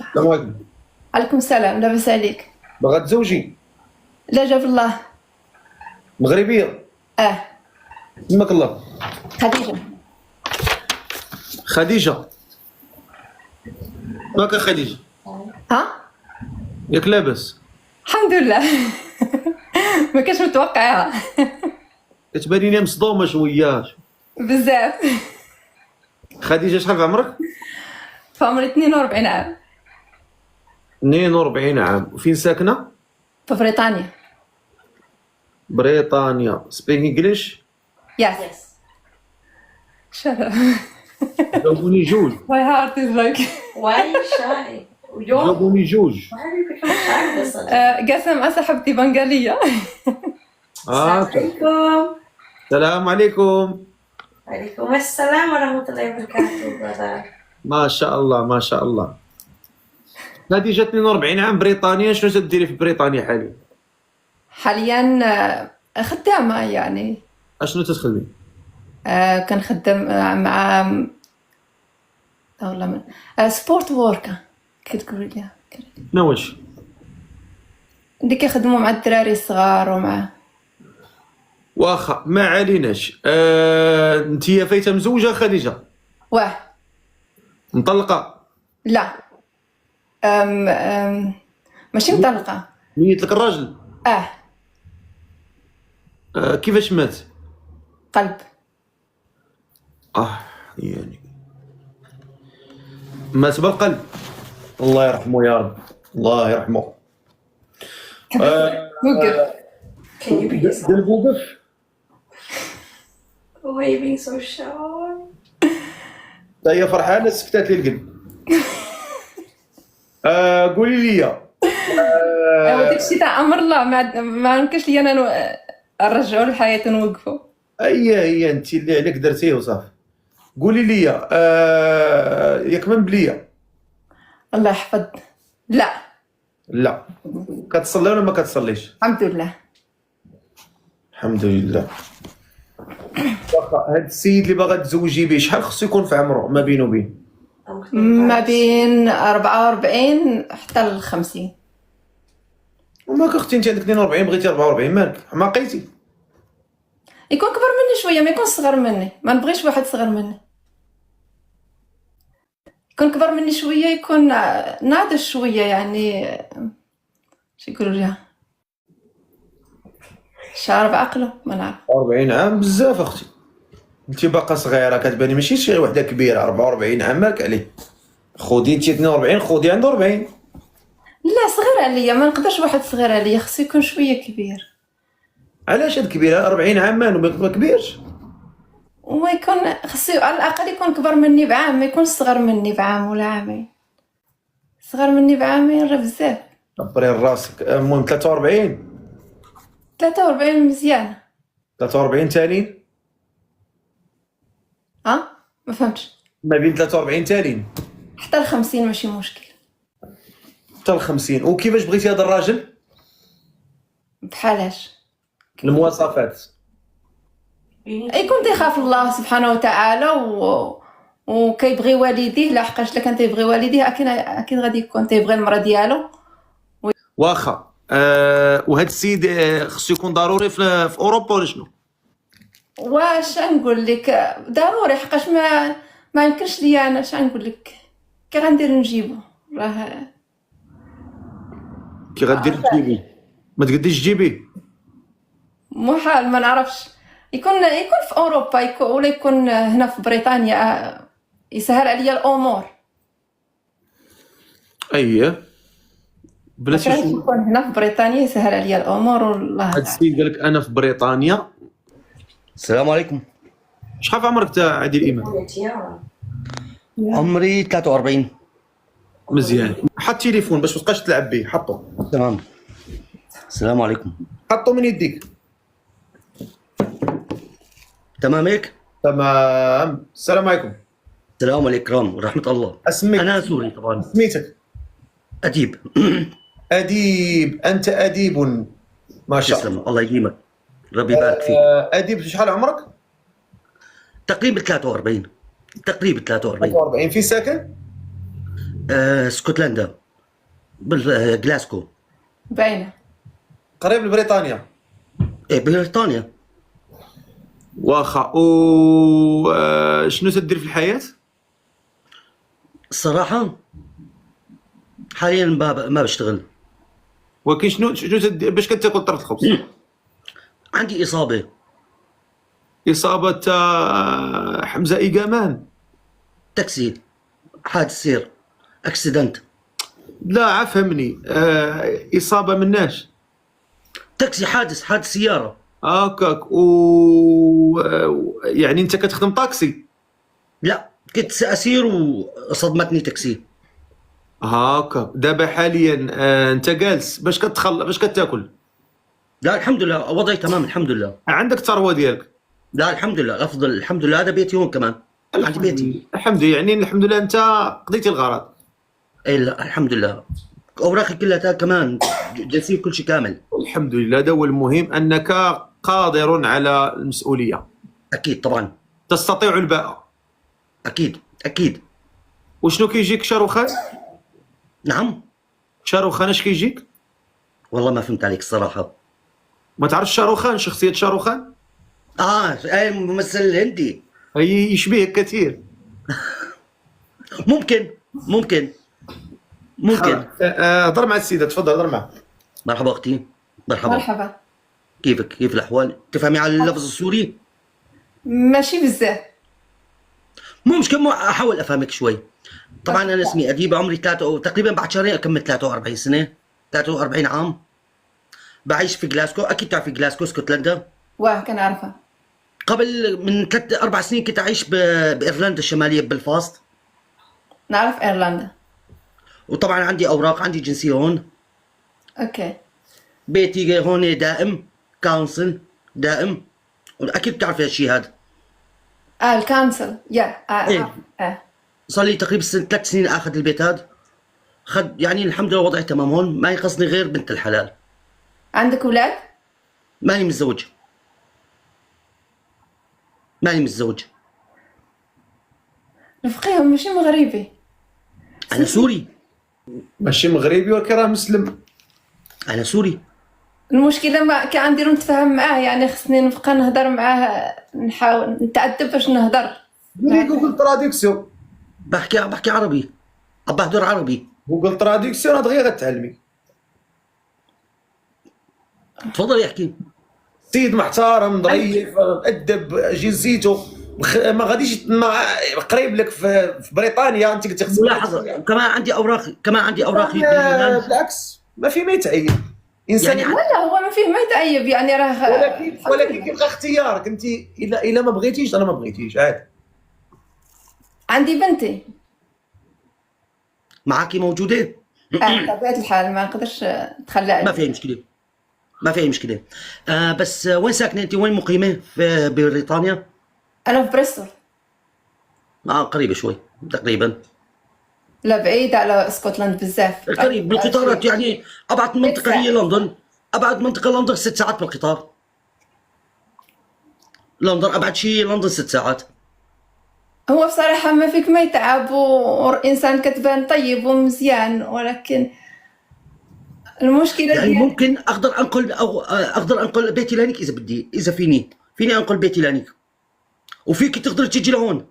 السلام عليكم. عليكم السلام، لاباس عليك؟ باغا تزوجي؟ لا جاب الله. مغربيه؟ اه. سماك الله. خديجة. خديجه. ماكا خديجه؟ ها؟ ياك لاباس؟ الحمد لله. ما كنتش متوقعها. كتبانيني مصدومه شويه. بزاف. خديجه شحال في عمرك؟ في عمري 42 عام. 42 عام. فين ساكنه؟ في بريطانيا. بريطانيا. سبيك انجليش؟ يس. Shut up. جاوبوني جوج. My heart is like. Why are you shy? You're. جاوبوني جوج. Why have you become shy this suddenly? قاسم مع صاحبتي بنغالية. Assalamualaikum. السلام عليكم. Waalaikum assalam warahmatullahi wabarakatuh, brother. ما شاء الله ما شاء الله. خديجه 42 عام، بريطانيا. شنو تديري في بريطانيا حاليا؟ حاليا خدامة يعني. اشنو تخدمي؟ كنخدم مع والله من سبورت ووركر كتقول لي شنو واش؟ اللي كيخدموا مع الدراري الصغار ومع واخا ما عليناش. انتيا فايته مزوجه خديجه؟ واه. مطلقه؟ لا. ماشي مطلقة. ميت لك الراجل؟ كيفاش مات؟ قلب. يعني مات بالقلب. الله يرحمه يا رب، الله يرحمه. وقف. Can you be yourself? قلب وقف. Why are you being so shy? هي فرحانه سكتات لي القلب. قولي لي. داكشي تاع امر الله ما يمكنش لي انا نرجعوا للحياة ونوقفوا. هي انت اللي عليك درتيه وصافي. قولي لي ياك من بليه؟ الله يحفظ. لا. لا. كتصلي ولا ما كتصليش؟ الحمد لله. الحمد لله. واخا هاد السيد اللي باغا تزوجي به شحال خصو يكون في عمره ما بينه وبين؟ ما بين 44 حتى ل 50. وماك اختي انت عندك 42 بغيتي 44 مالك حماقيتي؟ يكون كبر مني شويه، ما يكون صغر مني. ما نبغيش واحد صغر مني. يكون كبر مني شويه، يكون ناضج شويه يعني. شو يقولوا ليها؟ شارب عقله ما نعرف. 40 عام بزاف اختي. انت باقا صغيره كتباني ماشي شي وحده كبيره. 44 عام مالك عليه؟ خودي انت 42 خودي عنده 40. لا صغير عليا، ما نقدرش واحد صغير عليا، خصو يكون شويه كبير. علاش هاد كبيره؟ 40 عام مالو ما كبيرش. وما يكون خصو على الاقل يكون كبر مني بعام، ما يكونش صغر مني بعام ولا عامين. صغر مني بعامين راه بزاف. كبري راسك. المهم 43. 43 مزيان. 43 تالين. ما فهمتش. ما بين 43 تالين حتى ل 50 ماشي مشكل. حتى ل 50. وكيفاش بغيتي هذا الراجل؟ بحالاش المواصفات؟ يكون تيخاف الله سبحانه وتعالى وكيبغي والديه. لحقاش الا كان تيبغي والديه اكيد غادي يكون تيبغي المراه ديالو. واخا. وهذا السيد خصو يكون ضروري في اوروبا ولا شنو؟ واش نقول لك ضروري، حقاش ما يمكنش ليا انا. اش نقول لك؟ كي غندير نجيبو راه كي غدير تجيبي؟ ما تقديش تجيبيه. محال. ما نعرفش. يكون في اوروبا ولا يكون هنا في بريطانيا، يسهل عليا الامور. اييه بلاتي كان شنو. يكون هنا في بريطانيا يسهل عليا الامور والله. هاد السيد قال لك انا في بريطانيا. السلام عليكم. شحال في عمرك تاع عادل امام؟ عمري 43. مزيان. حط التليفون باش ما تبقاش تلعب به. حطو. تمام. السلام عليكم. حطو من يديك. تمام هيك؟ تمام. السلام عليكم. السلام عليكم ورحمة الله. اسمك؟ أنا سوري طبعا. سميتك؟ أديب. اديب. انت اديب ما شاء الله. تسلم الله يديمك. ربي يبارك فيك. اديب. شحال عمرك؟ تقريبا 43. تقريبا 43. 43. في ساكن؟ اسكتلندا بالجلاسكو. باينه. قريب لبريطانيا. ايه بريطانيا. واخا شنو تدير في الحياه؟ الصراحة حاليا ما بشتغل. ولكن شنو تدير باش كتاكل طرف الخبز؟ عندي إصابة. اصابه حمزه ايقامان. تاكسي، حادث سير، اكسيدنت. لا عفهمني، اصابه مناش. تاكسي، حادث سيارة. هكاك يعني انت كتخدم طاكسي؟ لا، كنت سأسير وصدمتني تاكسي. هاكا دابا حاليا انت جالس باش باش كتاكل؟ لا الحمد لله وضعي تمام الحمد لله. عندك ثروه ديالك؟ لا الحمد لله افضل الحمد لله. هذا بيتي هون كمان. عندي بيتي. الحمد لله، يعني الحمد لله انت قضيتي الغرض. اي لا الحمد لله. اوراقي كلها كمان جنسية كل شيء كامل. الحمد لله، هذا هو المهم، انك قادر على المسؤوليه. اكيد طبعا. تستطيع الباء. اكيد. وشنو كيجيك شاروخان؟ نعم. شاروخان اش كيجيك؟ والله ما فهمت عليك الصراحة. ما تعرفش شاروخان، شخصيه شاروخان؟ اي الممثل الهندي. هي يشبهك كثير. ممكن. هضر مع السيده، تفضل هضر معها. مرحبا اختي. مرحبا. كيفك؟ كيف الاحوال؟ تفهمي على اللفظ السوري؟ ماشي بزاف. مو مشكلة، احاول افهمك شوي. طبعا انا اسمي اديب، عمري تقريبا بعد شهرين اكمل 43 سنة، 43 عام. بعيش في جلاسكو. اكيد تعرفي جلاسكو اسكتلندا. واه كنعرفها. قبل من 3-4 سنين كنت اعيش بايرلندا الشمالية ببلفاست. نعرف ايرلندا. وطبعا عندي اوراق، عندي جنسية هون. اوكي. بيتي هون دائم، كونسل دائم. اكيد بتعرفي هالشيء هذا. الكونسل إيه. صار لي تقريبا 3 سنين اخذ البيت هذا. يعني الحمد لله وضعي تمام هون، ما يخصني غير بنت الحلال. عندك اولاد؟ ماني متزوج. نفقيهم ماشي مغربي. انا سوري. ماشي مغربي ولكن راه مسلم. انا سوري. المشكله ما كي غنديرو نتفاهم معاه، يعني خصني نبقى نهضر معاه، نحاول نتعذب باش نهضر. ديري جوجل تراديكسيون. بحكي عربي، بهدر عربي. جوجل تراديكسيون دغيا غتعلمي. تفضلي احكي. سيد محترم ظريف مؤدب، جنسيته ما غاديش قريب لك في بريطانيا. انت قلتي خصك ملاحظه كمان عندي اوراقي بالعكس ما في ما يتعيب انسان يعني لا هو ما فيه ما يتعيب، يعني راه ولكن كيبقى اختيارك انت. الا ما بغيتيش انا ما بغيتيش عادي. عندي بنتي. معاكي موجوده. بطبيعة الحال ما نقدرش نتخلى عليها. ما في مشكله. بس وين ساكنه انت؟ وين مقيمه في بريطانيا؟ انا في بريستول. قريبه شوي تقريبا. لا بعيد على اسكتلند بزاف. قريب بالقطارات، يعني ابعد منطقه هي لندن. ابعد منطقه لندن 6 ساعات بالقطار. لندن ابعد شيء، لندن 6 ساعات. هو بصراحة ما فيك ما يتعب، وإنسان كتبان طيب ومزيان، ولكن المشكلة يعني ممكن اقدر انقل بيتي لانك اذا بدي، اذا فيني انقل بيتي لانك، وفيك تقدر تيجي لهون.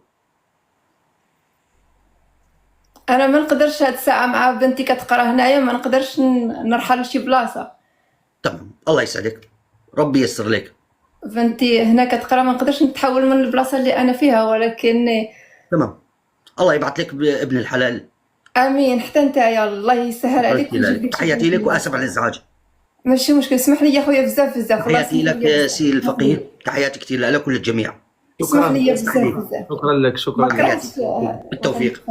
أنا ما نقدرش هاد الساعة مع بنتي كتقرا هنايا، ما نقدرش نرحل لشي بلاصة. تمام الله يسعدك، ربي ييسر لك. بنتي هنا كتقرا، ما نقدرش نتحول من البلاصة اللي أنا فيها، ولكن تمام الله يبعث لك ابن الحلال. امين. حتى انت يا الله يسهل عليك. تحياتي لك واسف على الازعاج. ماشي مشكل، اسمح لي يا خويا بزاف. تحياتي لك سي الفقيه، تحياتي كثير لك وللجميع. اسمح لي بزاف. شكرا لك. بالتوفيق.